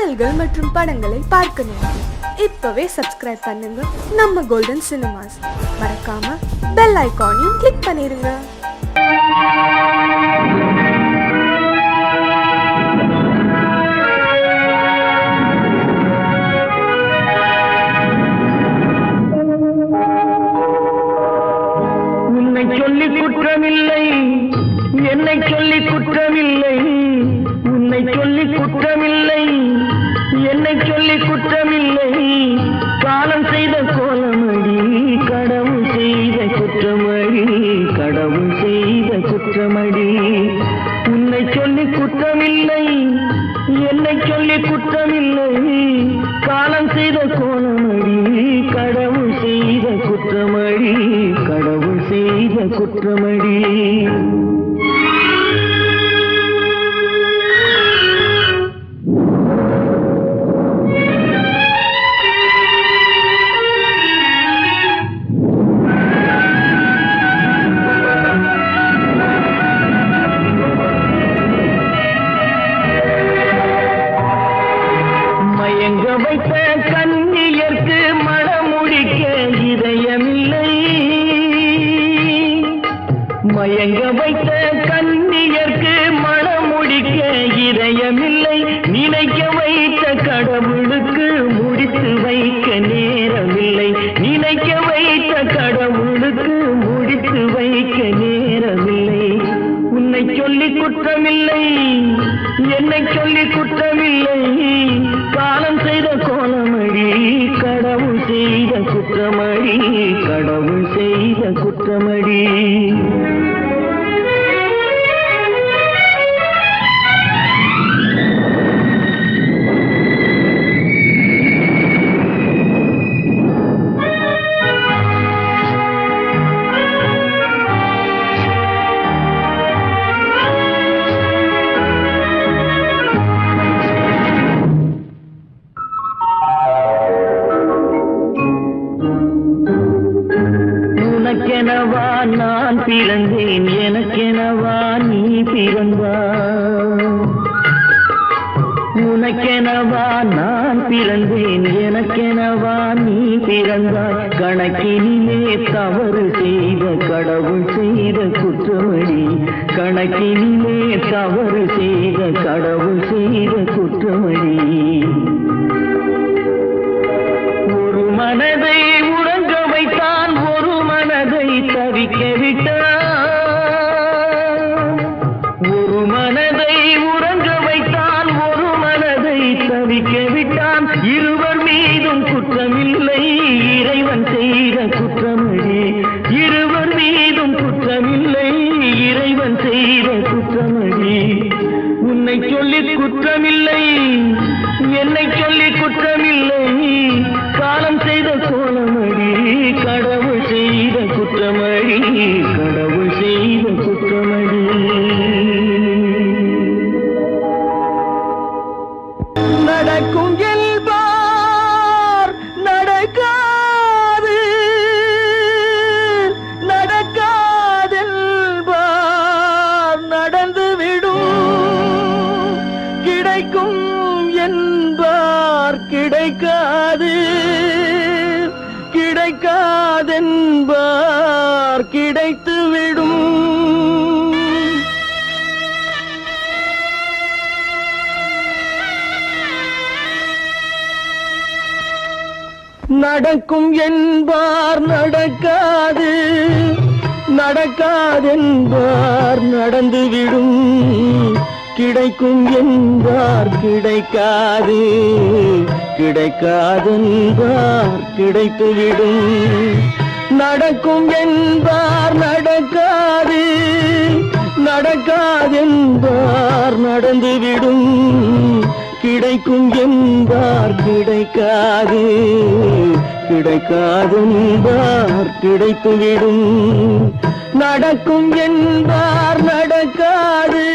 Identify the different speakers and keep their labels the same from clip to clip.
Speaker 1: பாடல்கள் மற்றும் படங்களை பார்க்கணும். இப்பவே சப்ஸ்கிரைப் பண்ணுங்க நம்ம கோல்டன் சினிமாஸ். மறக்காம பெல் ஐகானையும் கிளிக் பண்ணிருங்க.
Speaker 2: உன்னை சொல்லி குற்றமில்லை, என்னை சொல்லி குற்றமில்லை, உன்னை சொல்லி குற்றமில்லை, என்னை சொல்லி குற்றமில்லை, காலம் செய்த கோலமடி, கடவுள் செய்த குற்றமடி, கடவுள் செய்த குற்றமடி. உன்னை சொல்லி குற்றமில்லை, என்னை சொல்லி குற்றமில்லை, காலம் செய்த கோலமடி, கடவுள் செய்த குற்றமடி, கடவுள் செய்த குற்றமடி. மயங்க வைத்த கன்னியர்க்கு மணமுடிக்க இதயமில்லை, மயங்க வைத்த கன்னியர்க்கு மணமுடிக்க இதயமில்லை, நினைக்க வைத்த கடவுளுக்கு முடித்து வைக்க நேரமில்லை, நினைக்க வைத்த கடவுளுக்கு முடித்து வைக்க நேரமில்லை. உன்னை சொல்லி குற்றமில்லை, என்னை சொல்லி குற்றமில்லை, காலம் செய்த கோலமடி, கடவுள் செய்த குற்றமடி, கடவுள் செய்த குற்றமடி. உனக்கெனவா நான் பிறந்தேன், எனக்கெனவா நீ பிறந்தாய், உனக்கெனவா நான் பிறந்தேன், எனக்கெனவா நீ பிறந்தாய், கணக்கினிலே தவறு செய்த கடவுள் செய்த குற்றமடி, கணக்கினிலே தவறு செய்த கடவுள் செய்த குற்றமடி. ஒரு மனதை உறங்க வைத்தான், ஒரு மனதை தவிக்க விட்டான், ஒரு மனதை உறங்க வைத்தான், ஒரு மனதை தவிக்க விட்டான், இருவர் மீதும் குற்றமில்லை, இறைவன் செய்த குற்றமடி, இருவர் மீதும் குற்றமில்லை, இறைவன் செய்த குற்றமடி. உன்னை சொல்லி குற்றமில்லை, என்னை சொல்லி குற்றமில்லை, காலம் செய்த கோலமடி, கடவுள் செய்த குற்றமடி, கடவுள் செய்த குற்றமடி. நடக்கும் என்பார் நடக்காது, நடக்காதென்பார் நடந்துவிடும், கிடைக்கும் என்பார் கிடைக்காது, கிடைக்காதென்பார் கிடைத்துவிடும். நடக்கும் என்பார் நடக்காது, நடக்காதென்பார் நடந்துவிடும், கிடைக்கும் என்பார் கிடைக்காது, கிடைக்காதென்பார் கிடைத்துவிடும். நடக்கும் என்பார் நடக்காது, நடக்காதென்பார் நடந்துவிடும், கிடைக்கும் என்பார் கிடைக்காது, கிடைக்காதென்பார் கிடைத்துவிடும். நடக்கும் என்பார் நடக்காது.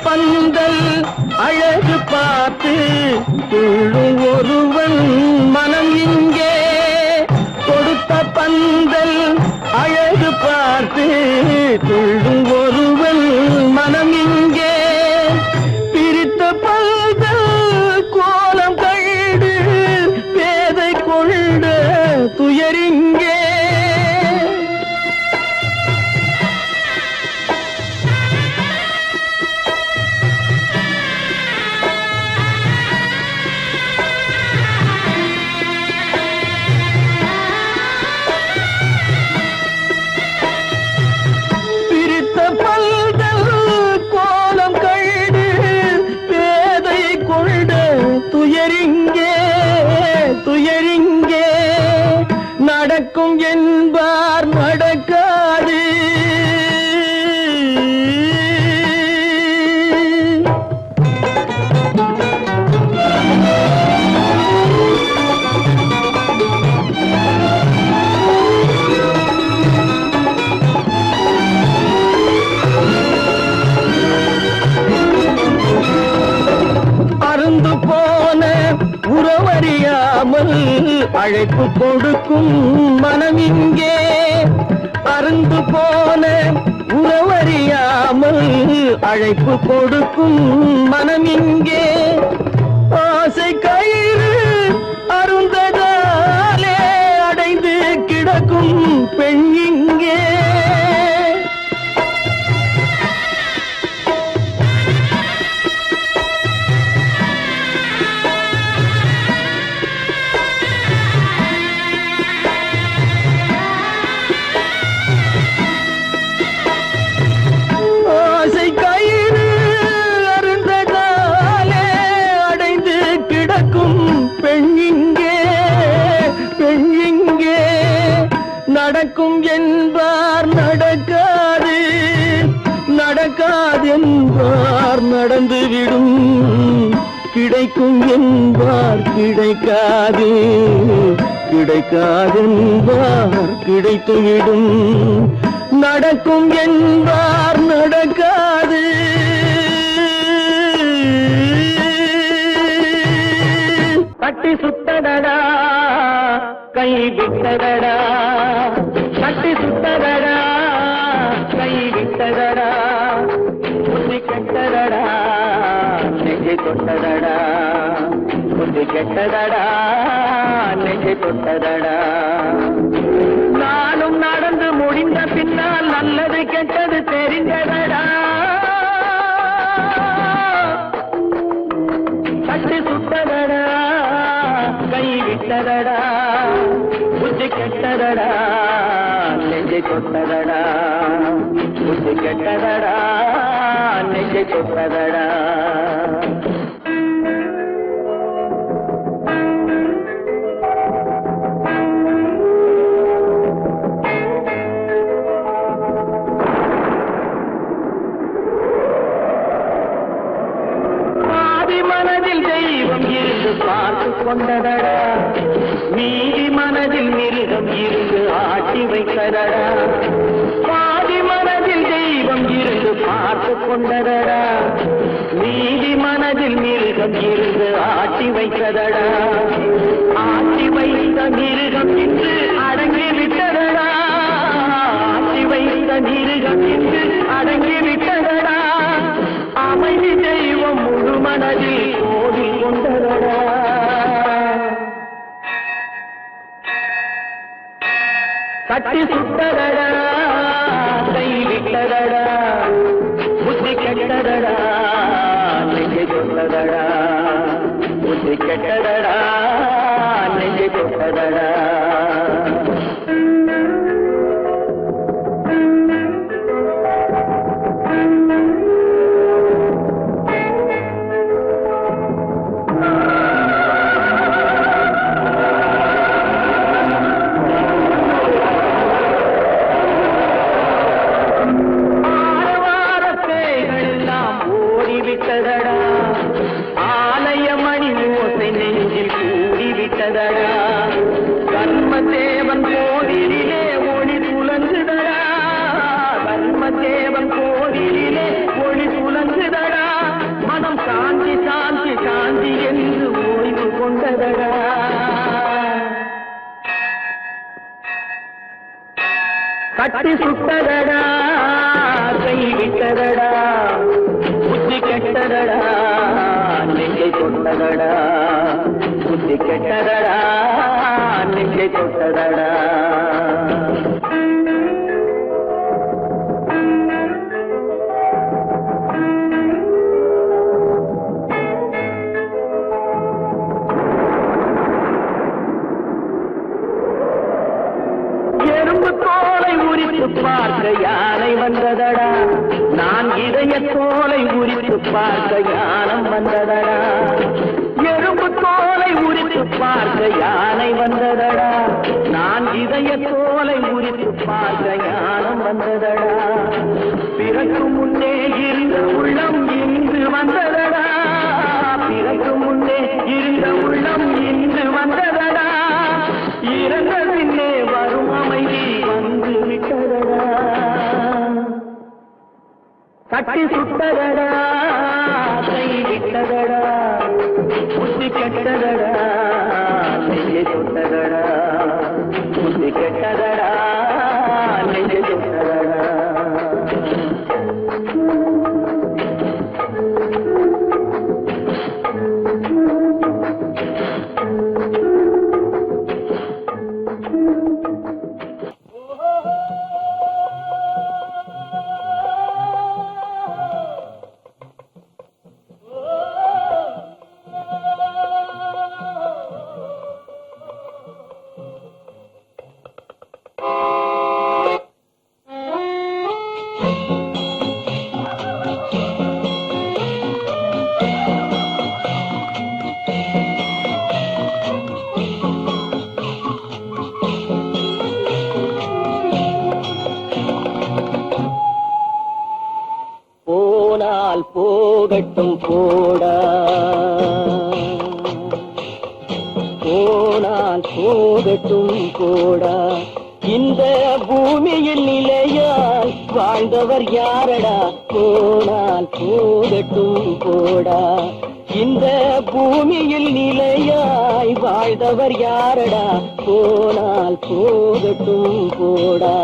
Speaker 2: பந்த பந்தல் அழகு பார்த்து துள்ளும் ஒருவன் மனம் இங்கே. கொடுத்த பந்தல் அழகு பார்த்து துள்ளும் ஒருவன் மனம் இங்கே. பிரித்த பந்தல் கோலம் கண்டு பேதை கொண்ட துயரிங்கே. துயரிங்கே துயரிங்கே நடக்கும் என்பார் நடக்காது. அருந்து போன உறவறியாமல் அழைப்பு கொடுக்கும் மனம் இங்கே. அருந்து போன உறவறியாமல் அழைப்பு கொடுக்கும் மனம் இங்கே. ஆசை கயிறு அருந்ததாலே அடைந்து கிடக்கும் பெண் இங்கே. நடக்கும் என்பார் நடக்காது, நடக்காது என்பார் நடந்துவிடும். கிடைக்கும் என்பார் கிடைக்காது, கிடைக்காது என்பார் கிடைத்துவிடும். நடக்கும் என்பார் நடக்காது. தட்டி சுட்டடடா கை விட்டதடா, தட்டி சுட்டதடா கை விட்டதடா. புத்தி கெட்டதடா நெஞ்சை தொட்டதடா, புத்தி கெட்டதடா நெஞ்சை தொட்டதடா. நானும் நடந்து முடிந்த பின்னால் நல்லது கெட்டது தெரிந்ததடா. தட்டி சுட்டதடா கை விட்டதடா, புத்தி கெட்டதடா நெஞ்சை தொட்டதடா, புத்தி கெட்டதடா நெஞ்சை தொட்டதடா. மனதில் தெய்வம் இருந்து பார்த்து கொண்டதடா, மீதி மனதில் மிருகம் இருந்து ஆட்டி வைத்ததடா. பாதி மனதில் தெய்வம் இருந்து பார்த்து கொண்டதடா, மீதி மனதில் மிருகம் இருந்து ஆட்டி வைத்ததடா. ஆட்டி வைத்த மிருகம் இன்று அடங்கி விட்டதடா, ஆட்டி வைத்த மிருகம் இன்று அடங்கி விட்டதடா. அமைதி தெய்வம் முழு மனதில் ஓடி கொண்டதடா. தட்டி சுட்டதடா கை விட்டதடா, புத்தி கெட்டதடா நெஞ்சை தொட்டதடா, புத்தி கெட்டதடா நெஞ்சை தொட்டதடா. ஆலயமணி ஓசை நெஞ்சில் கூடிவிட்டதடா, கர்மதேவன் கோவிலிலே ஒளி துலங்குதடா, கர்மதேவன் கோவிலிலே ஒளி துலங்குதடா. மன தட்டி சுட்டதடா கை விட்டதடா புத்தி கெட்டதடா நெஞ்சை தொட்டதடா புத்தி கெட்டதடா நெஞ்சை தொட்டதடா பார்க்க யானை வந்ததடா நான் இதய தோலை உரித்து பார்க்க யானம் வந்ததடா எறும்பு தோலை உரித்து பார்க்க யானை வந்ததடா நான் இதய தோலை உரித்து பார்க்க யானம் வந்ததடா பிறகு முன்னே இருந்த உள்ளம் இன்று வந்ததடா பிறகு முன்னே இருந்த உள்ளம் இன்று வந்ததடா இறந்த பின்னே வரும் அமைதி வந்து விட்டதடா தட்டி சுட்டதடா கை விட்டதடா புத்தி கெட்டதடா நெஞ்சை தொட்டதடா புத்தி கெட்டதடா நெஞ்சை தொட்டதடா போகட்டும் போடா போனால் போகட்டும் போடா இந்த பூமியில் நிலையாய் வாழ்ந்தவர் யாரடா போனால் போகட்டும் போடா இந்த பூமியில் நிலையாய் வாழ்ந்தவர் யாரடா போனால் போகட்டும் போடா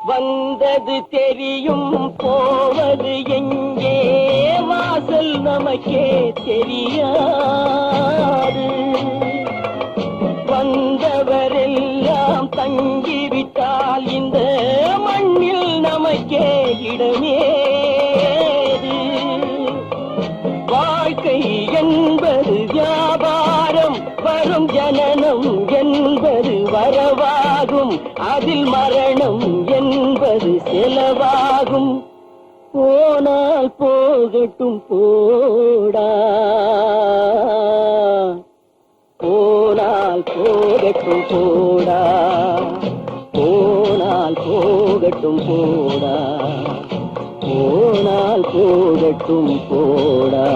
Speaker 2: வந்தது தெரியும் போவது எங்கே வாசல் நமக்கே தெரியாது வந்தவரெல்லாம் தங்கிவிட்டால் இந்த மண்ணில் நமக்கே இடமேது வாழ்க்கை என்பது வியாபாரம் வரும் ஜனனம் என்பது வரவாகும் அதில் மரணம் என்பது செலவாகும் போனால் போகட்டும் போடா போனால் போகட்டும் போடா போனால் போகட்டும் போடா போனால் போகட்டும் போடா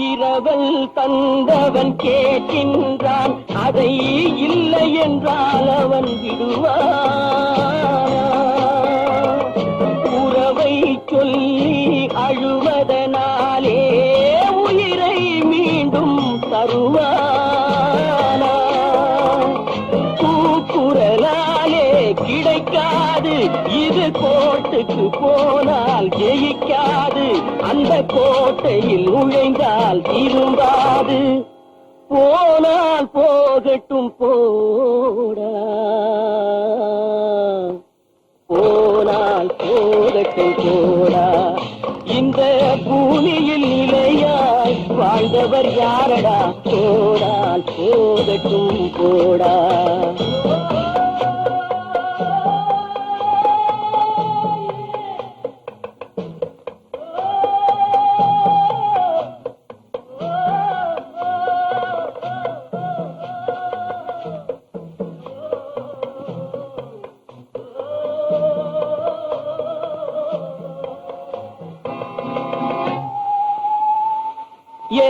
Speaker 2: இரவல் தந்தவன் கேட்கின்றான் அதை இல்லை என்றால் அவன் விடுவான் உறவை சொல்லி அழுவதனாலே உயிரை மீண்டும் தருவானா கூக்குரலாலே கிடைக்காது இது கோட்டுக்கு போனால் ஜெயிக்காது அந்த கோட்டையில் நுழைந்தால் திரும்பாது போனால் போகட்டும் போடா போனால் போகட்டும் போடா இந்த பூமியில் நிலையாய் வாழ்ந்தவர் யாரடா போனால் போகட்டும் போடா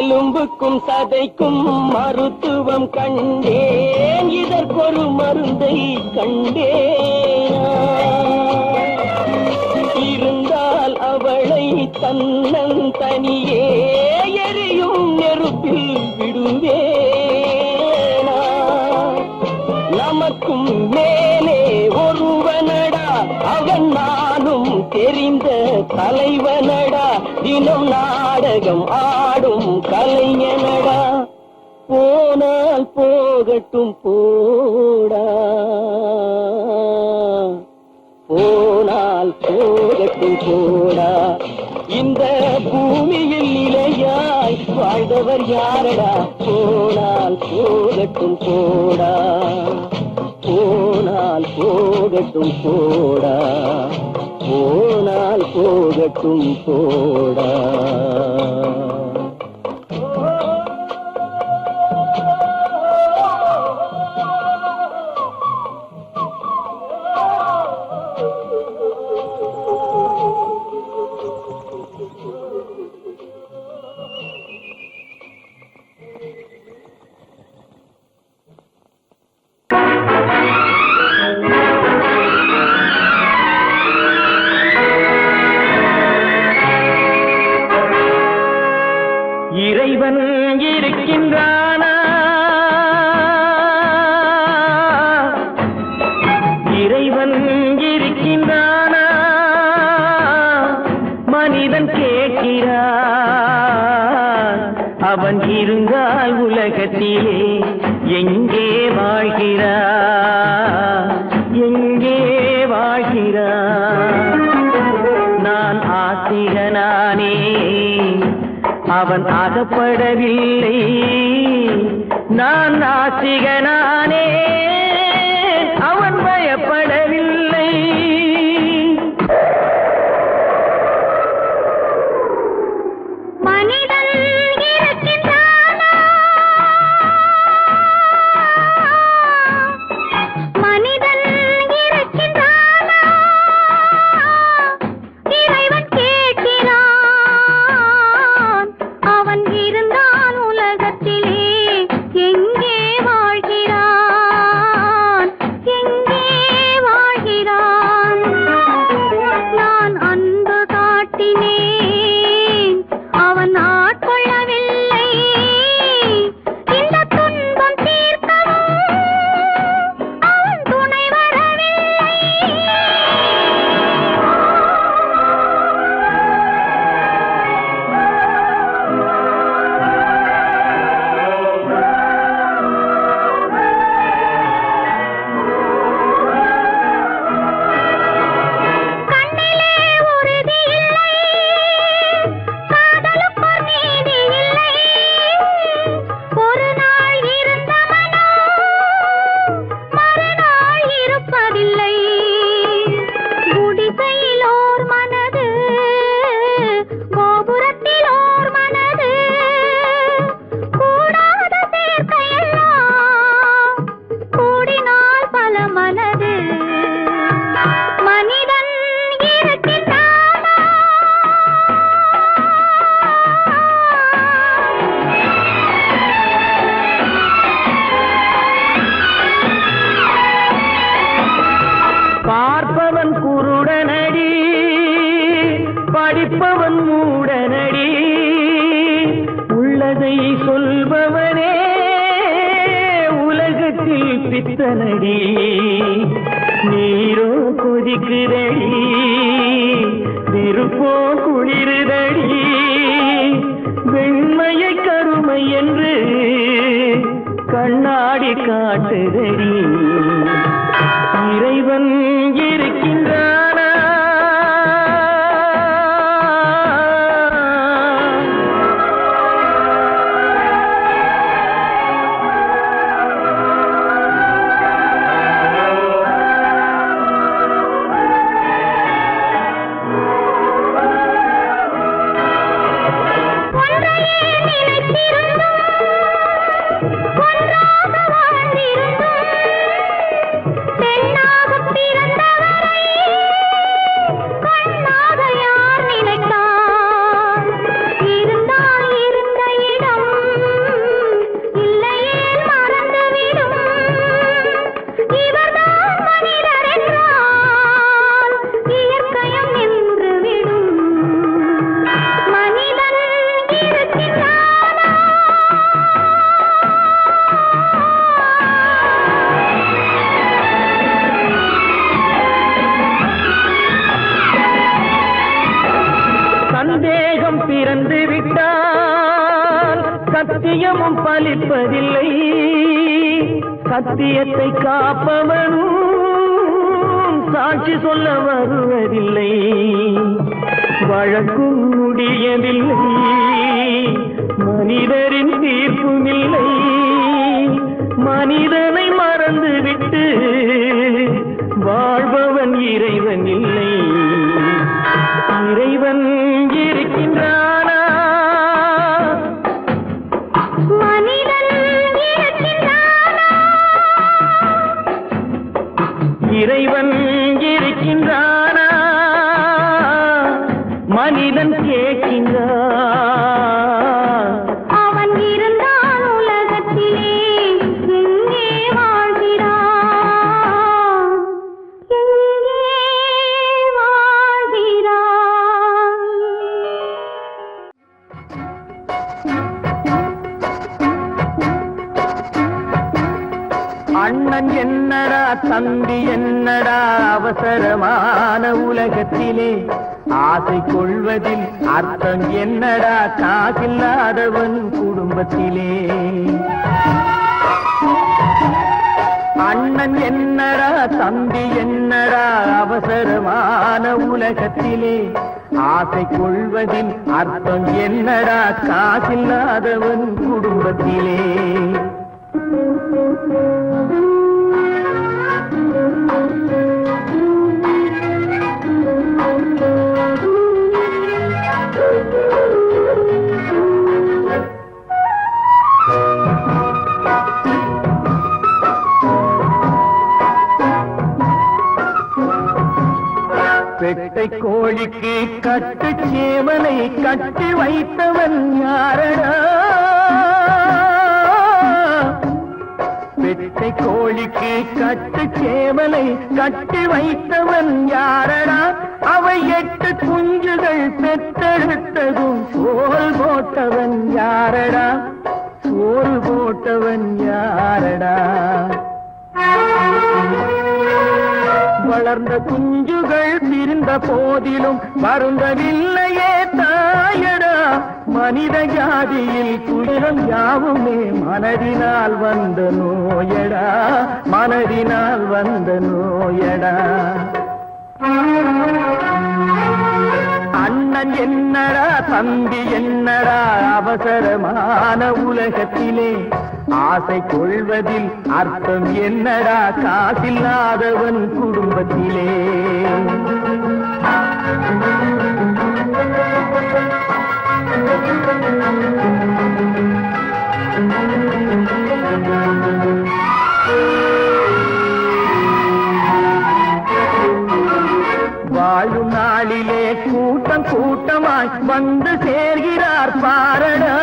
Speaker 2: எலும்புக்கும் சதைக்கும் மருத்துவம் கண்டேன், இதற்கொரு மருந்தை கண்டேன். இருந்தால் அவளை தன்னன் தனியே எரியும் நெருப்பில் விடுவேனா. நமக்கும் மேலே ஒருவனடா, அவன் நானும் தெரிந்த தலைவனடா, தினம் நாடகம் ஆடும் கலைஞனடா. போனால் போகட்டும் போடா, போனால் போகட்டும் போடா. இந்த பூமியில் நிலையாய் வாழ்ந்தவர் யாரடா. போனால் போகட்டும் போடா, போனால் போகட்டும் போடா, போனால் போகட்டும் போடா. இறைவன் இருக்கின்றானா, இறைவன் இருக்கின்றானா, மனிதன் கேட்கிறான். அவன் இருந்தால் உலகத்திலே எங்கே வாழ்கிறான், எங்கே வாழ்கிறான். நான் ஆத்திகனானே, அவன் அகப்படவில்லை. நான் நாத்திகனானே, அவன் பயப்படவில்லை.
Speaker 3: மனிதன் இருக்கின்றானா, மனிதன் இருக்கின்றானா, இறைவன் கேட்கிறான். அவன் இருந்தான் உலகத்திலே எங்கே வாழ்கிறான், எங்கே வாழ்கிறான். நான் அன்பு காட்டினேன், அவன் ஆட்கொள்ளவில்லை. இந்த துன்பம் தீர்க்கவும் அவன் துணை வரவில்லை. கண்ணிலே உறுதி இல்லை, காதலுக்கோர் நீதி இல்லை. ஒரு நாள் இருந்த மனம் மறுநாள் இருப்பதில்லை. குடிசையிலோர் மனது, கோபுரத்திலோர் மனது, கூடாத சேர்க்கையெல்லாம் கூடினால் பல மனது. மனிதன் இருக்கின்றானா,
Speaker 2: பார்ப்பவன் குருடனடி, படிப்பவன் மூடனடி. உள்ளதை சொல்பவனே உலகத்தில் பித்தனடி. நீரோ கொதிக்குதடி, நெருப்போ குளிருதடி. வெண்மையை கருமை என்று கண்ணாடி காட்டுதடி. இறைவன் இருக்கின்றானா,
Speaker 3: ஒன்றையே நினைத்திருந்தும் ஒன்றாக வாழ்ந்திருந்தும் பெண்ணாகப் பிறந்த
Speaker 2: சத்தியமும் பலிப்பதில்லை, சத்தியத்தை காப்பவனும் சாட்சி சொல்ல வருவதில்லை. வழக்கும் முடியவில்லை, மனிதரின் தீர்ப்பும் இல்லை. மனிதனை மறந்துவிட்டு வாழ்பவன் இறைவன் இல்லை. இறைவன் இருக்கின்றானா?
Speaker 3: மனிதன் இருக்கின்றானா?
Speaker 2: இறைவன் இருக்கின்றானா? மனிதன் கேட்கின்றான்.
Speaker 3: அவன் இருந்தால் உலகத்திலே எங்கே வாழ்கிறான்? எங்கே வாழ்கிறான்?
Speaker 2: அண்ணன் என்னடா தம்பி என்னடா அவசரமான உலகத்திலே ஆசை கொள்வதில் அர்த்தம் என்னடா காசில்லாதவன் குடும்பத்திலே. அண்ணன் என்னடா தம்பி என்னடா அவசரமான உலகத்திலே ஆசை கொள்வதில் அர்த்தம் என்னடா காசில்லாதவன் குடும்பத்திலே. பெட்டை கோழிக்கு கட்டு சேவலை கட்டி வைத்தவன் யாரடா? பெட்டை கோழிக்கு கட்டு சேவலை கட்டி வைத்தவன் யாரடா? அவை 8 குஞ்சுகள் பெற்றெடுத்ததும் சோல் போட்டவன் யாரடா? சோல் போட்டவன் யாரடா? வளர்ந்த குஞ்சுகள் பிரிந்த போதிலும் வருந்தவில்லையே தாயடா. மனித ஜாதியில் துயரம் யாவுமே மனதினால் வந்த நோயடா, மனதினால் வந்த நோயடா. அண்ணன் என்னடா தம்பி என்னடா அவசரமான உலகத்திலே ஆசை கொள்வதில் அர்த்தம் என்னடா காசில்லாதவன் குடும்பத்திலே. வாழும் நாளிலே கூட்டம் கூட்டமாய் வந்து சேர்கிறார் பாரடா.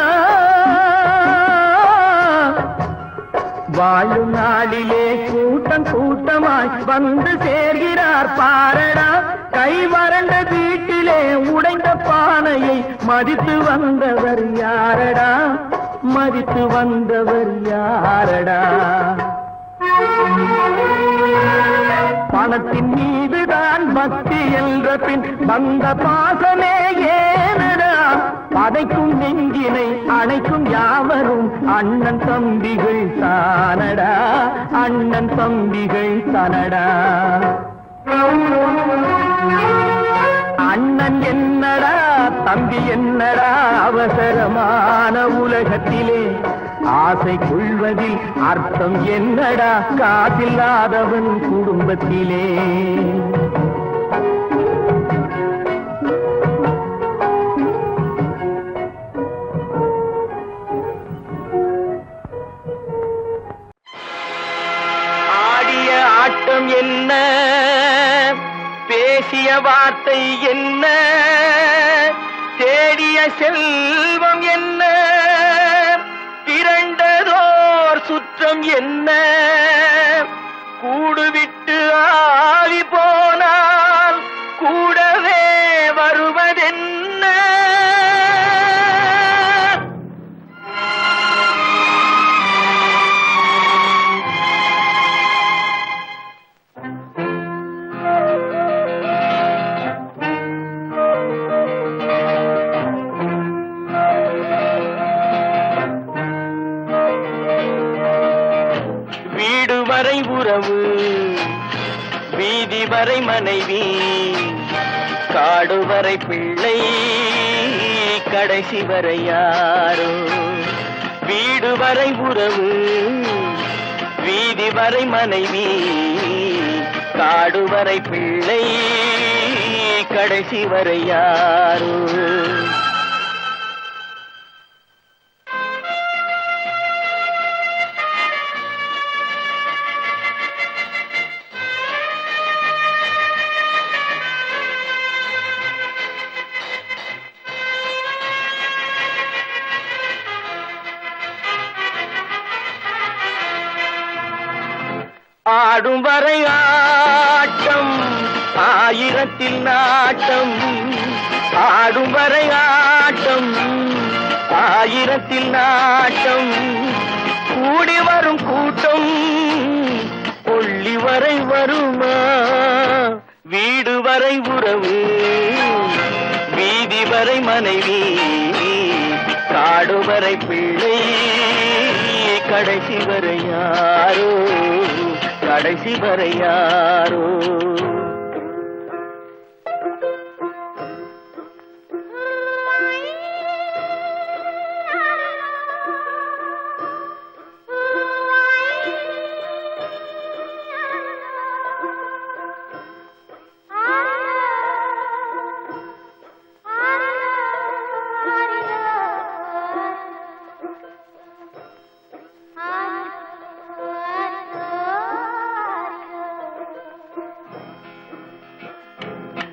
Speaker 2: வாழும் நாளிலே கூட்டம் கூட்டமாய் வந்து சேர்கிறார் பாரடா. கை வறண்ட வீட்டிலே உடைந்த பானையை மதித்து வந்தவர் யாரடா? மதித்து வந்தவர் யாரடா? பணத்தின் மீதுதான் பக்தி என்ற பின் வந்த பாசமே ஏனடா? பதைக்கும் நெஞ்சினை அணைக்கும் யாவரும் அண்ணன் தம்பிகள் தானடா, அண்ணன் தம்பிகள் தானடா. அண்ணன் என்னடா தம்பி என்னடா அவசரமான உலகத்திலே ஆசை கொள்வதில் அர்த்தம் என்னடா காசில்லாதவன் குடும்பத்திலே. ஆடிய ஆட்டம் என்ன, பேசிய வார்த்தை என்ன, தேடிய செல்வம் என்ன, திரண்டதோர் சுற்றம் என்ன, கூடுவிட்டு ஆவி போனால் கூடவே வருவதென்ன. வரை உறவு, வீதி வரை மனைவி, காடு வரை பிள்ளை, கடைசி வரை யாரோ. வீடு வரை உறவு, வீதி வரை மனைவி, காடு வரை பிள்ளை, கடைசி வரை யாரோ. ஆடும் வரை ஆட்டம், ஆயிரத்தில் நாட்டம். ஆடும் வரை ஆட்டம், ஆயிரத்தில் நாட்டம். கூடி வரும் கூட்டம் கொள்ளி வரை வருமா. வீடு வரை உறவு, வீதி வரை மனைவி, காடு வரை பிள்ளை, கடைசி வரை யாரோ, கடைசி வரை யாரோ.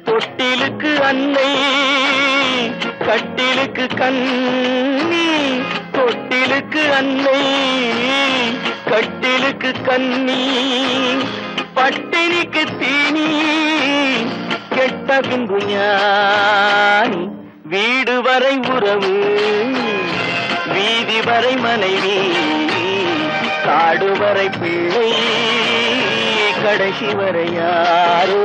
Speaker 2: தொட்டிலுக்கு அன்னை, கட்டிலுக்கு கண்ணி. தொட்டிலுக்கு அன்னை, கட்டிலுக்கு கண்ணி. பட்டினிக்கு தீனி, கெட்ட பின்பு ஞானி. வீடு வரை உறவு, வீதி வரை மனைவி, காடு வரை பிள்ளை, கடைசி வரை யாரோ,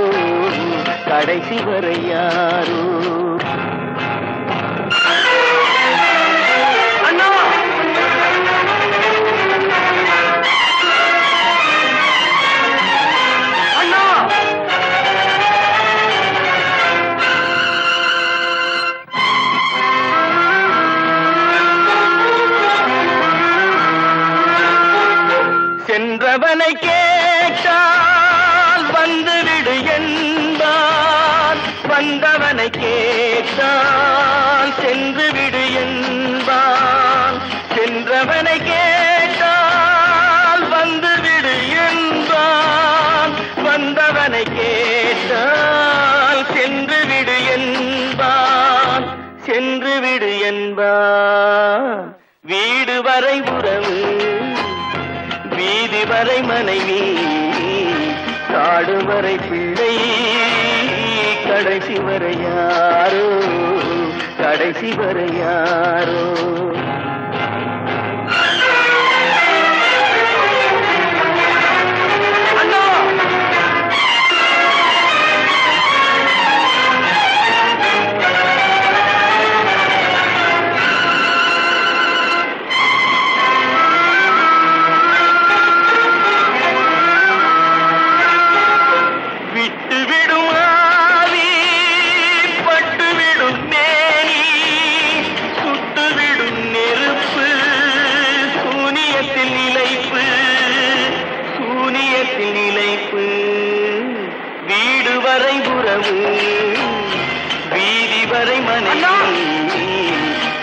Speaker 2: கடைசி வரை யாரோ. அண்ணா அண்ணா, சென்றவனை கேட்டால் வந்துவிடு என்பான், வந்தவனை கேட்டால் சென்று விடு என்பான். சென்றவனை கேட்டால் வந்துவிடு என்பான், வந்தவனை கேட்டால் சென்று விடு என்பான், சென்று விடு என்பான். வீடு வரை உறவு, வீதி வரை மனைவி, காடு வரை பிள்ளை, கடைசி வரை யாரோ, கடைசி வரை யாரோ. வீடு வரை உறவு, வீதி வரை மனைவி,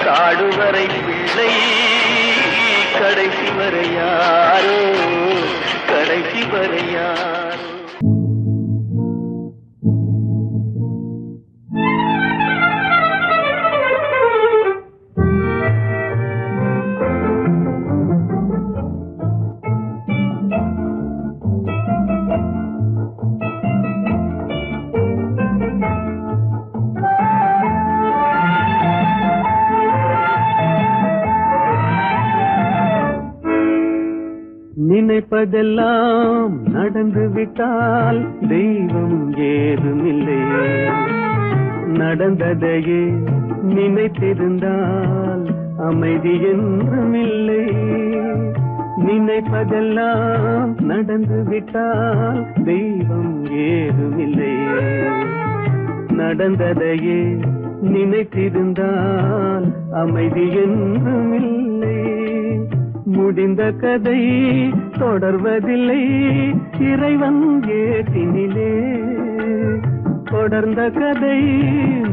Speaker 2: காடு வரை பிள்ளை, கடைசி வரை யாரோ, கடைசி வரை யாரோ. நினைப்பதெல்லாம் நடந்து விட்டால் தெய்வம் ஏதுமில்லை, நடந்ததையே நினைத்திருந்தால் அமைதி என்றுமில்லை.
Speaker 4: நினைப்பதெல்லாம் நடந்து விட்டால் தெய்வம் ஏதுமில்லை. நடந்ததையே நினைத்திருந்தால் அமைதி என்றும் இல்லை. முடிந்த கதை தொடர்வதில்லை இறைவன் ஏட்டினிலே. தொடர்ந்த கதை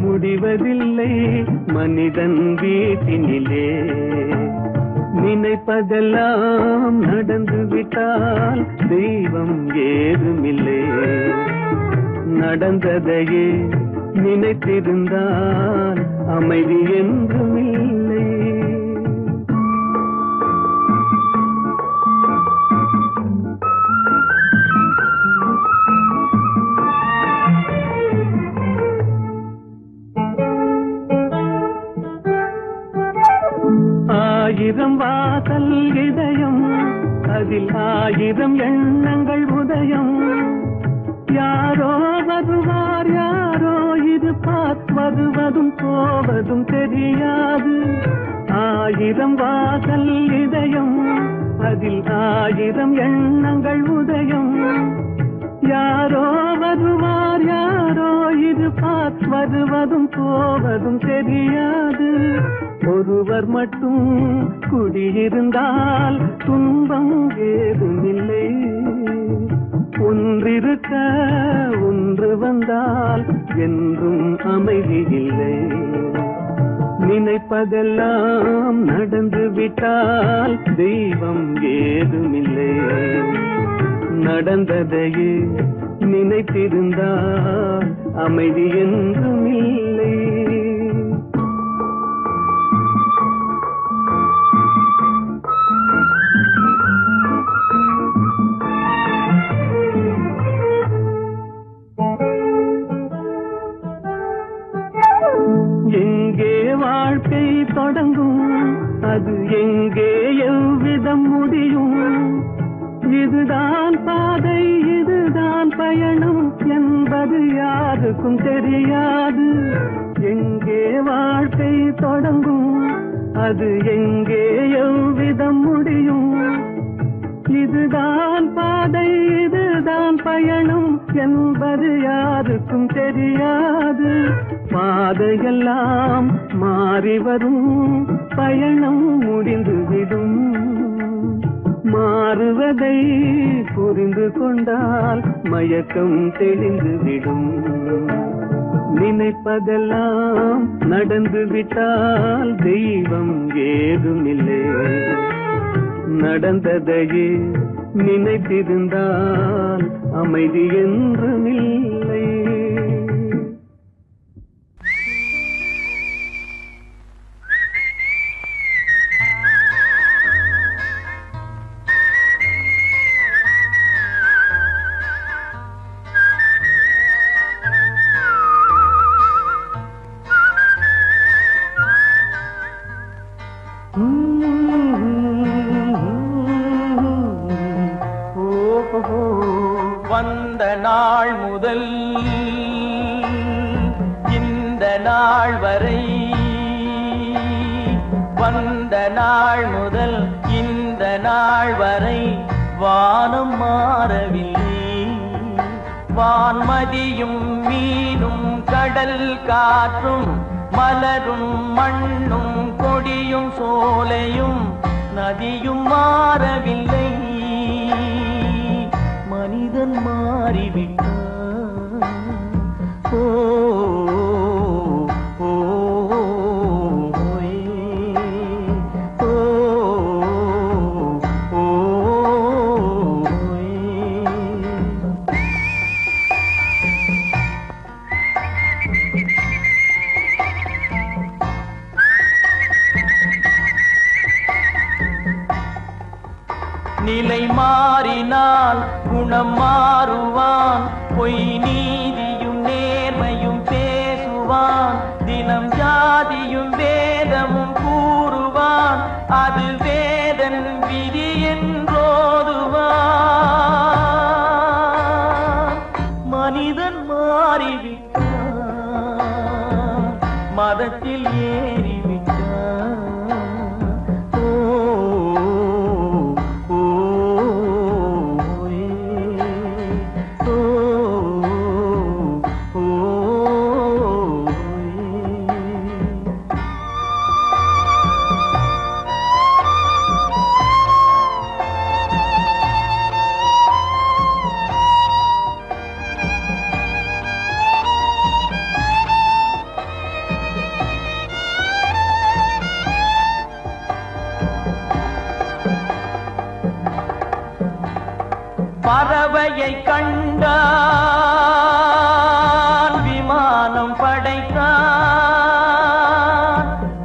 Speaker 4: முடிவதில்லை மனிதன் வீட்டினிலே. நினைப்பதெல்லாம் நடந்து விட்டால் தெய்வம் ஏதுமில்லை. நடந்ததையே நினைத்திருந்தால் அமைதி என்றும் இல்லை. ஆயிரம் வாசல் இதயம் அதில் ஆயிரம் எண்ணங்கள் உதயம். யாரோ வருவார் யாரோ இது வருவதும் போவதும் தெரியாது. ஆயிரம் வாசல் இதயம் அதில் ஆயிரம் எண்ணங்கள் உதயம். யாரோ வருவார் யாரோ இது வருவதும் போவதும் தெரியாது. ஒருவர் மட்டும் குடியிருந்தால் துன்பம் ஏதுமில்லை. ஒன்றிருக்க ஒன்று வந்தால் என்றும் அமைதி இல்லை. நினைப்பதெல்லாம் நடந்து விட்டால் தெய்வம் ஏதுமில்லை. நடந்ததையே நினைத்திருந்தால் அமைதி என்றும் இல்லை. எங்கே வாழ்க்கை தொடங்கும் அது எங்கே எவ்விதம் முடியும். இதுதான் பாதை இதுதான் பயணம் என்பது யாருக்கும் தெரியாது. எங்கே வாழ்க்கை தொடங்கும் அது எங்கே எவ்விதம் முடியும். இதுதான் பாதை இதுதான் பயணம் என்பது யாருக்கும் தெரியாது. பாதையெல்லாம் மாறி வரும் பயணம் முடிந்துவிடும். மாறுவதை புரிந்து கொண்டால் மயக்கம் தெளிந்துவிடும். நினைப்பதெல்லாம் நடந்து விட்டால் தெய்வம் ஏதுமில்லை. நடந்ததையே நினைத்திருந்தால் அமைதி என்றும் இல்லை.
Speaker 2: வந்த நாள் முதல் இந்த நாள் வரை, வந்த நாள் முதல் இந்த நாள் வரை வானம் மாறவில்லை. வான்மதியும் மீனும் கடல் காற்றும் மலரும் மண்ணும் கொடியும் சோலையும் நதியும் மாறவில்லை. மனிதன் மாறிவிட்டான். ஓ ஓ ஓ ஓ நிலை மாறினால் குணம் மாறுவான். பொய் நீதியும் நேர்மையும் பேசுவான். தினம் ஜாதியும் வேதமும் கூறுவான். அது வேதன் விதி என்றோதுவான். மனிதன் மாறிவிட்டான். மதத்தில் ஏறிவிட்டான். ஓ ஓ பறவையை கண்டான் விமானம் படைத்தான்.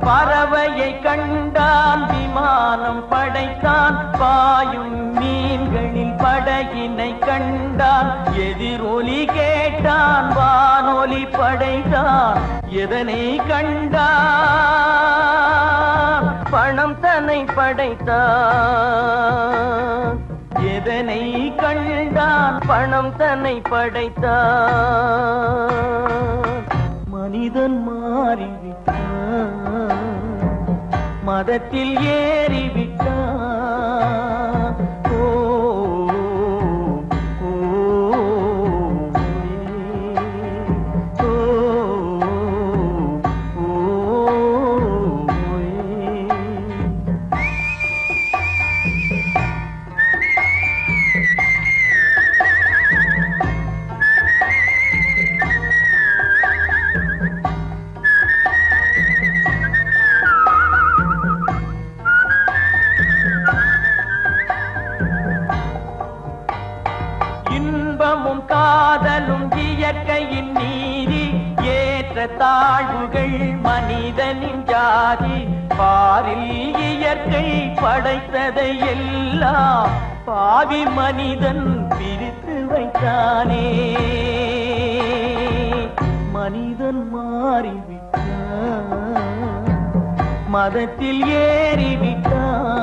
Speaker 2: பறவையை கண்டான் விமானம் படைத்தான். பாயும் மீன்களில் படகினை கண்டான். எதிரொலி கேட்டான் வானொலி படைத்தான். எதனை கண்டான் பணம் தன்னை படைத்தான். எதனை கண்டான் பணம் தன்னை படைத்தான். மனிதன் மாறிவிட்டான், மதத்தில் ஏறிவிட்டான். ஓ ஓ, ஓ, ஓ, இன்பமும் காதலும் இயற்கையின் நீதி. ஏற்ற தாழ்வுகள் மனிதனின் ஜாதி. பாரில் இயற்கை படைத்ததை எல்லாம் பாவி மனிதன் பிரித்து வைத்தானே. மனிதன் மாறிவிட்டான், மதத்தில் ஏறிவிட்டான்.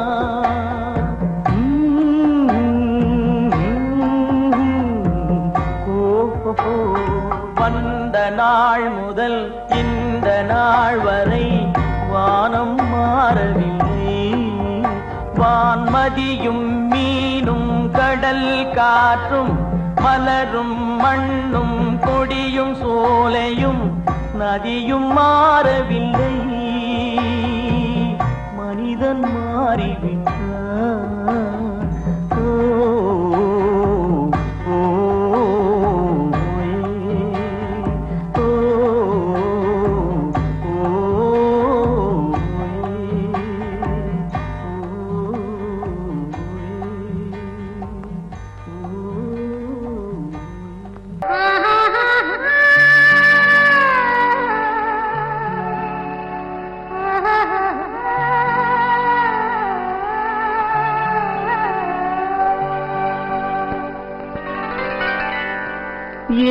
Speaker 2: வந்த நாள் முதல் இந்த நாள் வரை வானம் மாறவில்லை. வான்மதியும் மீனும் கடல் காற்றும் மலரும் மண்ணும் கொடியும் சோலையும் நதியும் மாறவில்லை. மனிதன் மாறிவிட்டான்.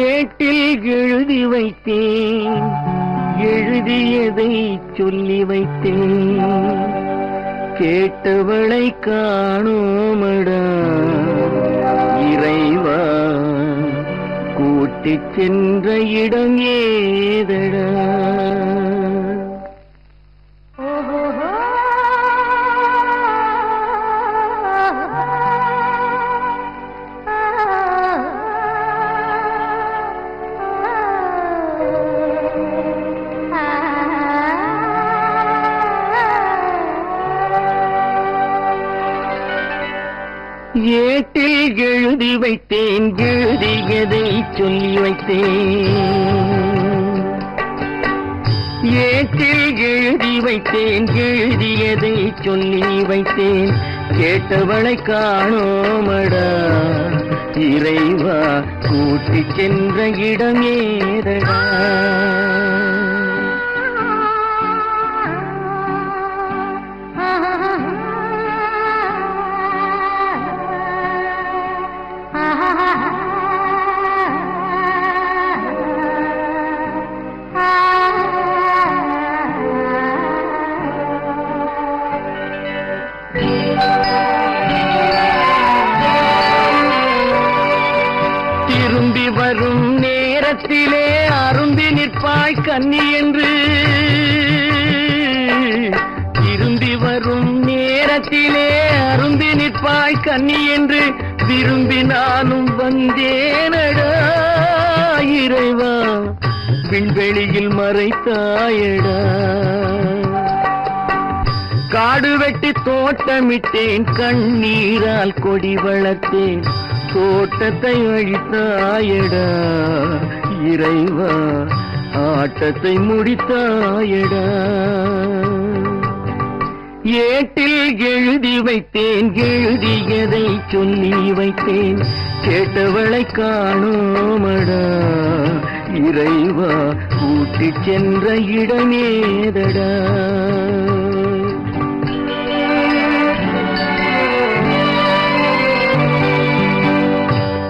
Speaker 4: ஏட்டில் எழுதி வைத்தேன், எழுதியதை சொல்லி வைத்தேன். கேட்டவளை காணோமடா இறைவா, கூட்டிச் சென்ற இடம் ஏதடா. ஏட்டில் எழுதி வைத்தேன், எழுதியதை சொல்லி வைத்தேன். ஏட்டில் எழுதி வைத்தேன், எழுதியதை சொல்லி வைத்தேன். கேட்டவளை காணோமடா இறைவா, கூட்டிச் சென்ற இடம் ஏதடா. திரும்பி வரும் நேரத்திலே அரும்பி நிற்பாய் கன்னி என்று. திரும்பி வரும் நேரத்திலே அரும்பி நிற்பாய் கன்னி என்று விரும்பி நானும் வந்தேனடா இறைவா, விண்வெளியில் மறைத்தாயடா. காடு வெட்டி தோட்டமிட்டேன், கண்ணீரால் கொடி வளர்த்தேன். தோட்டத்தை அழித்தாயடா இறைவா, ஆட்டத்தை முடித்தாயடா. ஏட்டில் எழுதி வைத்தேன், எழுதியதை சொல்லி வைத்தேன். கேட்டவளை காணோமடா இறைவா கூட்டிச் சென்ற இடமேதடா.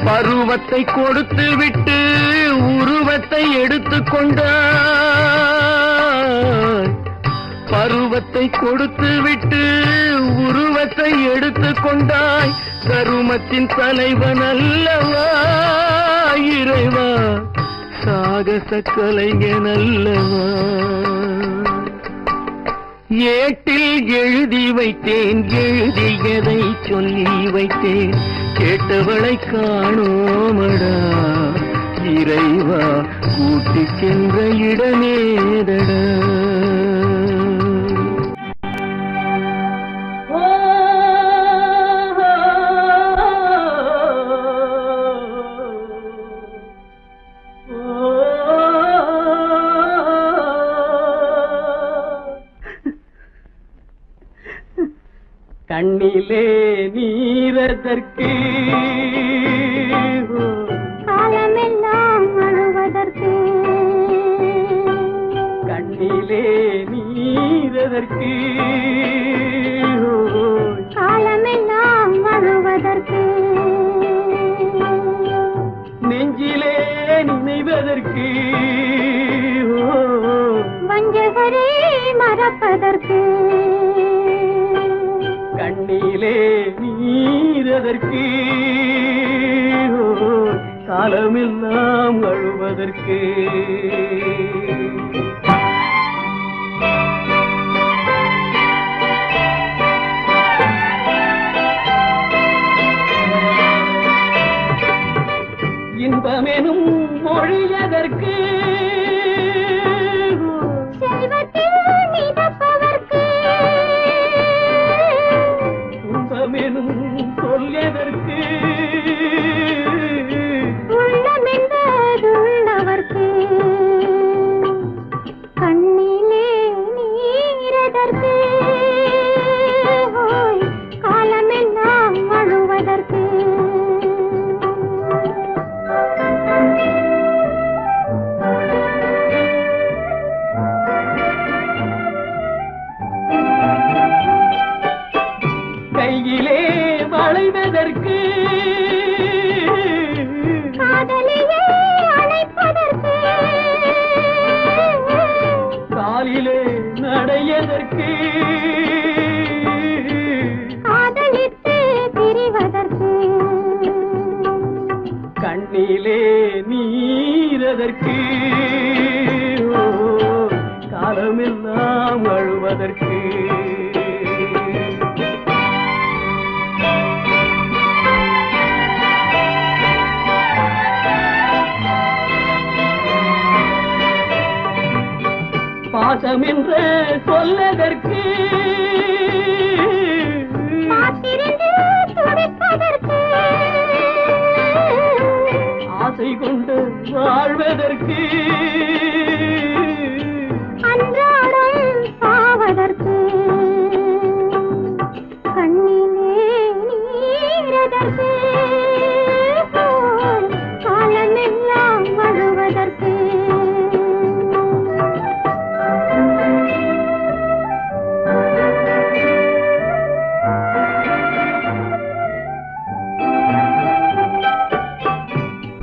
Speaker 4: பருவத்தை கொடுத்து விட்டு உருவத்தை எடுத்துக் கொண்டாய். பருவத்தை கொடுத்து விட்டு உருவத்தை எடுத்துக் கொண்டாய். கருமத்தின் தலைவன் அல்லவா இறைவா, சாகச கலைஞன் அல்லவா. ஏட்டில் எழுதி வைத்தேன், எழுதியதை சொல்லி வைத்தேன். கேட்டவளை காணோமடா இறைவா, கூட்டிச் சென்ற இடமேதடா.
Speaker 2: கண்ணிலே நீரதற்கு,
Speaker 3: காலமெல்லாம் அழுவதற்கு.
Speaker 2: கண்ணிலே நீரதற்கு,
Speaker 3: காலமெல்லாம் அழுவதற்கு.
Speaker 2: நெஞ்சிலே நினைவதற்கு,
Speaker 3: வஞ்சகரே மறப்பதற்கு.
Speaker 2: கண்ணிலே நீரதற்கு, காலமெல்லாம் அழுவதற்கு. இன்பமெனும் மொழியதற்கு,
Speaker 3: செல்வத்தில் மிதப்பதற்கு.
Speaker 2: துன்பமெனும் சொல்லியதற்கு,
Speaker 3: உள்ளமென்பதுள்ளவர்க்கு. கண்ணிலே நீரதற்கு, காலமெல்லாம் அழுவதற்கு.
Speaker 2: கையிலே வளைவதற்கு,
Speaker 3: காதலியே அழைப்பதற்கு.
Speaker 2: காலிலே நடையதற்கு,
Speaker 3: காதலித்து பிரிவதற்கு.
Speaker 2: கண்ணிலே நீரதற்கு, காலமெல்லாம் அழுவதற்கு. பாசம் என்று சொல்லதற்கு,
Speaker 3: காத்திருந்து துடிப்பதற்கு.
Speaker 2: ஆசை கொண்டு வாழ்வதற்கு,
Speaker 3: அன்றாடம் சாவதற்கு. கண்ணிலே நீரதற்கு, காலமெல்லாம் அழுவதற்கு.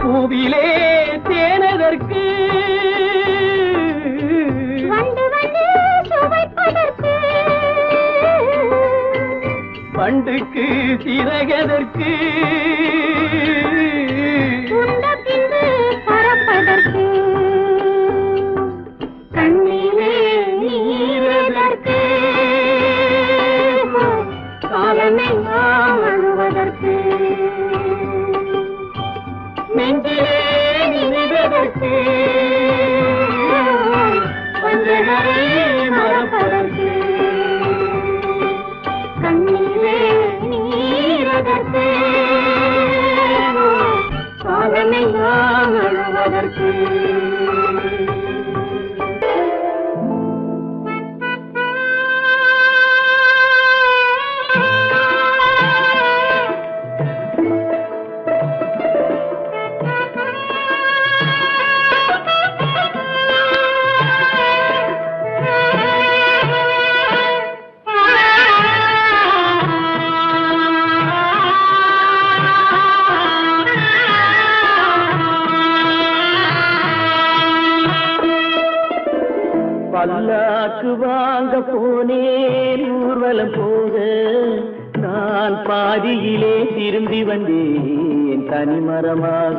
Speaker 2: பூவிலே தேனதற்கு,
Speaker 3: வந்து வந்து சுவைப்பதற்கு.
Speaker 2: பண்டுக்கு சிறகதற்கு,
Speaker 3: உண்ட பின்பு பறப்பதற்கு.
Speaker 2: கண்ணிலே நீரதற்கு,
Speaker 3: காலமெல்லாம் அழுவதற்கு.
Speaker 2: நெஞ்சிலே நினைவதற்கு, வஞ்சகரை மறப்பதற்கு.
Speaker 3: கண்ணிலே நீரதற்கு, காலமெல்லாம் அழுவதற்கு.
Speaker 4: பல்லாக்கு வாங்க போனேன் ஊர்வலம் போக நான் பாதியிலே திரும்பி வந்தேன் தனிமரமாக.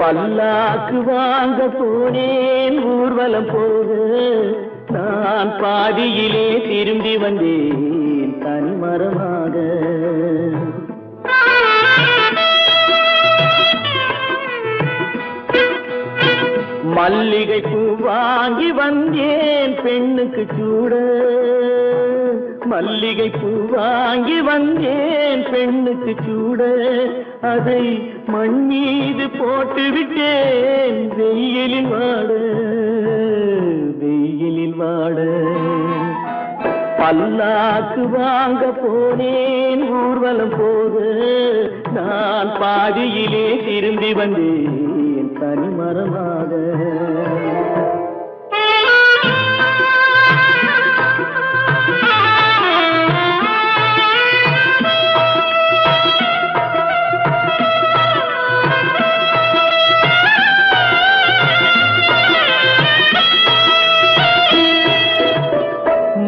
Speaker 4: பல்லாக்கு வாங்க போனேன் ஊர்வலம் போக நான் பாதியிலே திரும்பி வந்தேன் தனிமரமாக. மல்லிகை பூ வாங்கி வந்தேன் பெண்ணுக்கு சூட, மல்லிகை பூ வாங்கி வந்தேன் பெண்ணுக்கு சூட, அதை மண் மீது போட்டு விட்டேன் வெயிலில் வாட, வெயிலில் வாட. பல்லாக்கு வாங்க போனேன் ஊர்வலம் போக நான் பாதியிலே திரும்பி வந்தேன் தனிமரமாக.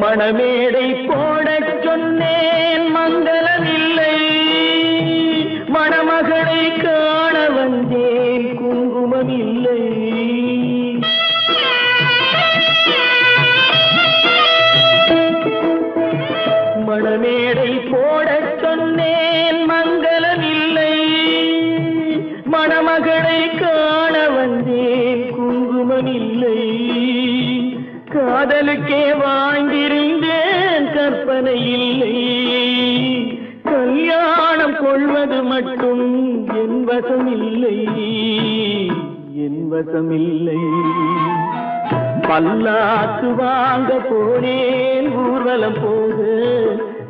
Speaker 4: மணமேடை போடச் சொன்னேன் மங்களமில்லை, மணமகளை காண வந்தேன் குங்குமமில்லை. மணமேடை போடச் சொன்னேன் மங்களமில்லை, மணமகளை காண வந்தேன் குங்குமமில்லை. காதலுக்கே வாழ்ந்திருந்தேன் கற்பனை இல்லை, கல்யாணம் கொள்வது மட்டும் என் வசமில்லை, என் வசமில்லை. பல்லாக்கு வாங்க போனேன் ஊர்வலம் போக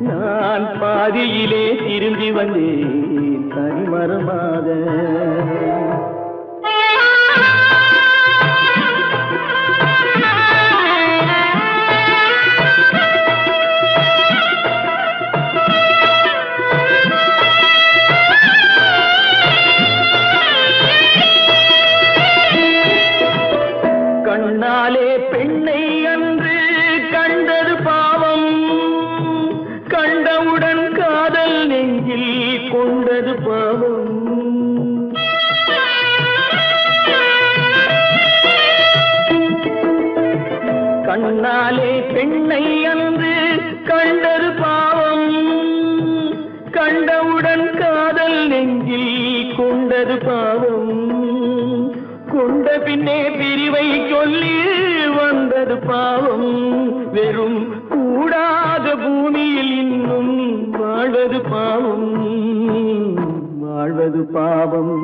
Speaker 4: நான் பாதியிலே திரும்பி வந்தேன் தனிமரமாக. கண்ணாலே பெண்ணை அன்று கண்டது பாவம், கண்டவுடன் காதல் நெஞ்சில் கொண்டது பாவம். கண்ணாலே பெண்ணை அன்று கண்டது பாவம், கண்டவுடன் காதல் நெஞ்சில் கொண்டது பாவம். கொண்ட பின்னே பிரிவை சொல்லி வந்தது பாவம், வெறும் கூடாத பூமியில் இன்னும் வாழ்வது பாவம், வாழ்வது பாவம்.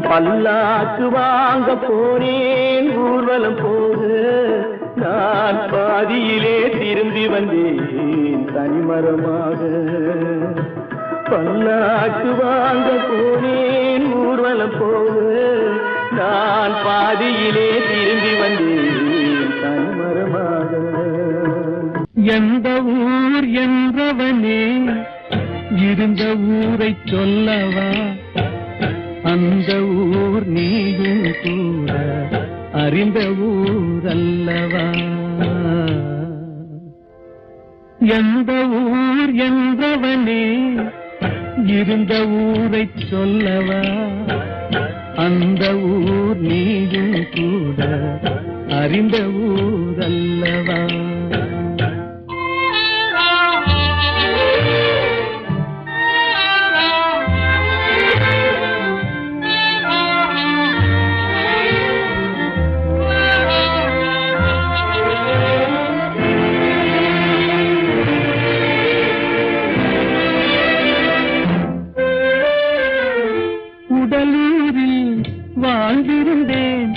Speaker 4: பல்லாக்கு வாங்க போனேன் ஊர்வலம் போக நான் பாதியிலே திரும்பி வந்தேன் தனிமரமாக. பல்லாக்கு வாங்க போனேன் ஊர்வலம் போக நான் பாதியிலே திரும்பி வந்தேன் தனிமரமாக. எந்த ஊர் என்றவனே இருந்த ஊரை சொல்லவா, அந்த ஊர் நீயும் கூட அறிந்த ஊர் அல்லவா. எந்த ஊர் என்றவனே இருந்த ஊரை சொல்லவா, அந்த ஊர் நீயும் கூட அறிந்த ஊர் அல்லவா. உடலூரில் வாழ்ந்திருந்தேன்,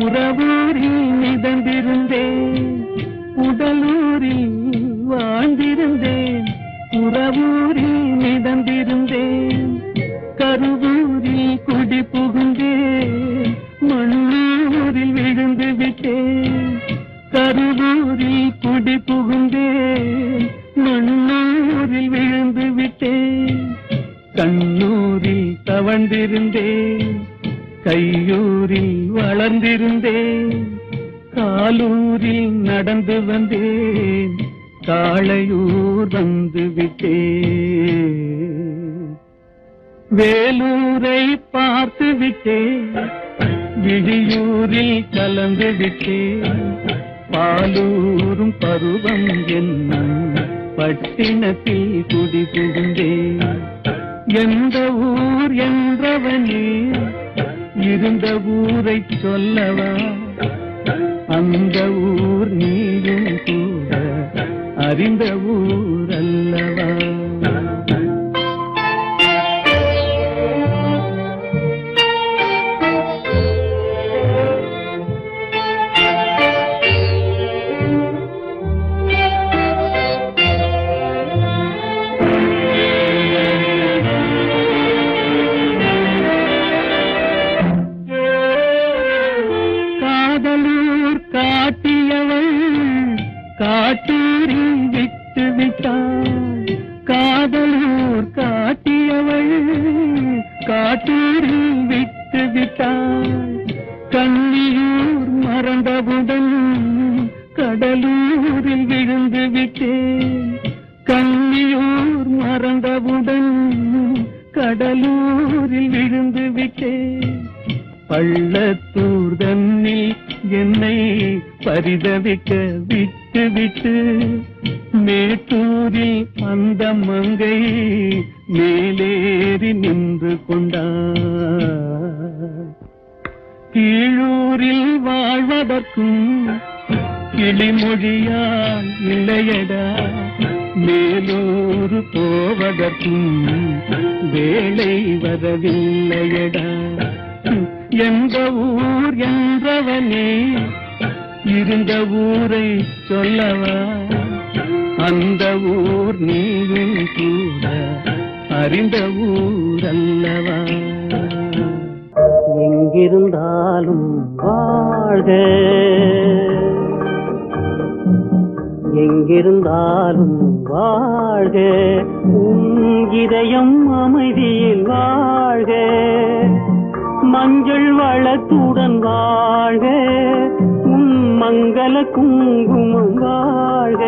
Speaker 4: உறவூரில் மிதந்திருந்தேன். உடலூரில் வாழ்ந்திருந்தேன், உறவூரில் மிதந்திருந்தேன். கருவூரில் குடி புகுந்தேன், மண்ணூரில் விழுந்து விட்டேன். கருவூரில் குடி புகுந்தேன், மண்ணூரில் விழுந்து விட்டேன். கண்ணூரில் தவழ்ந்திருந்தேன், கையூரில் வளர்ந்திருந்தேன், காலூரில் நடந்து வந்தேன், காளையூர் வந்து விட்டேன். வேலூரை பார்த்து விட்டேன், விழியூரில் கலந்து விட்டேன், பாலூரும் பருவம் என்னும் பட்டினத்தில் குடி புகுந்தேன். எந்த ஊர் என்றவனே இருந்த ஊரை சொல்லவா, அந்த ஊர் நீயும் கூட அறிந்த ஊர் அல்லவா. காதலூர் காட்டியவள் காட்டூரில் விட்டு விட்டாள், காதலூர் காட்டியவள் காட்டூரில் விட்டு விட்டாள். கண்ணியூர் மறந்தவுடன் கடலூரில் விழுந்து விட்டேன், கண்ணியூர் மறந்தவுடன் கடலூரில் விழுந்து விட்டேன். பள்ளத்தூர் தன்னில் என்னை பரிதவிக்க விட்டு விட்டு மேட்டூரில் அந்த மங்கை மேலேறி நின்று கொண்டார். கீழூரில் வாழ்வதற்கும் கிளிமொழியால் இல்லையடா, மேலூர் போவதற்கும் வேலை வரவில்லையடா. எந்த ஊர் என்றவனே இருந்த ஊரை சொல்லவா, அந்த ஊர் நீயும் கூட அறிந்த ஊர் அல்லவா.
Speaker 5: எங்கிருந்தாலும் வாழ்க, எங்கிருந்தாலும் வாழ்க, உன் இதயம் அமைதியில் வாழ்க, மஞ்சள் வளத்துடன் வாழ்க, உன் மங்கள குங்குமம் வாழ்க.